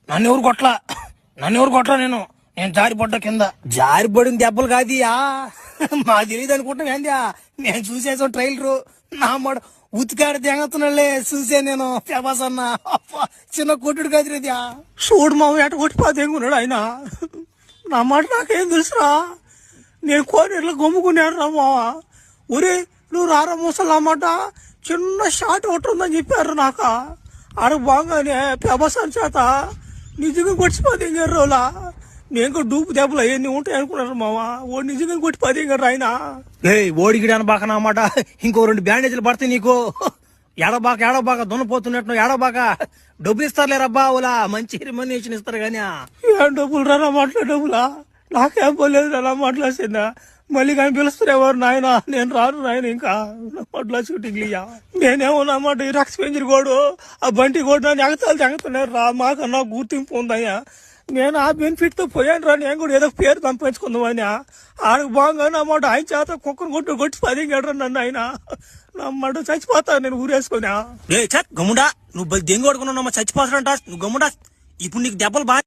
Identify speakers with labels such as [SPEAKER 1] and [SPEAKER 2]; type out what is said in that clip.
[SPEAKER 1] నన్ను ఎవరు కొట్లా నేను జారిపడ్డా కింద. జారిపడిన దెబ్బలు కాదియా, మా తెలియదు అనుకుంటాం ఏందియా. నేను చూసేసాం ట్రైలరు. నా మాట ఉతికాడు తెంగతున్నాళ్లే చూసే నేను. ప్రభాస్ అన్న చిన్న కొట్టుడు కాదురేదియా. చూడు మా ఎట కొట్టిపా తెంగున్నాడు ఆయన. నా మాట నాకేం తెలుసురా, నేను కోనేరులో గమ్ముకున్నాడు రా మావా. ఒరే నువ్వు రారా ముసలా మాట చిన్న షాట్ ఉంటుందని చెప్పారు నాకు. ఆడ బాగానే ప్రభాస్ అని చేత నిజంగా కొట్టిపోతే రోజులా. నేను కూడా డూపు దెబ్బలు అవన్నీ ఉంటాయి అనుకున్నారు మావా. ఓ నిజంగా కొట్టిపోతే ఆయన ఓడిగిడి అనబాక అన్నమాట. ఇంకో 2 బ్యాండేజీలు పడతాయి నీకు. ఏడబాక దున్నపోతున్నట్టు ఏడబాక. డబ్బులు ఇస్తారులేరబ్బా ఓలా, మంచి రెమ్యునరేషన్ ఇస్తారు కానీ. ఏం డబ్బులు రా డబ్బులా? నాకేం పోలేదు రా మాట్లాడుతుందా. మళ్ళీ కానీ పిలుస్తారేవారు నాయన, నేను రాను నాయన. ఇంకా పట్ల షూటింగ్ ఇయ్యా నేనేమో అన్నమాట. ఈ రక్స్ పెంజర్ కోడు ఆ బంటి కోడు నన్ను ఎగతాలు తెగుతున్నారు రా. మాకన్నా గుర్తింపు ఉందయ్యా. నేను ఆ బెనిఫిట్ తో పోయాను రా. నేను కూడా ఏదో పేరు సంపాదించుకుందామని. ఆడకు బాగా అన్నమాట. ఆయన చేత కుక్కను కొట్టి 10 గంటలు నన్ను ఆయన నమ్మడు. చచ్చిపోతా నేను ఊరేసుకున్నా. గమ్ముడా నువ్వు దెంగి కొడుకున్నావు చచ్చిపోతాడంట. నువ్వు గమ్ముడా. ఇప్పుడు నీకు దెబ్బలు బాగా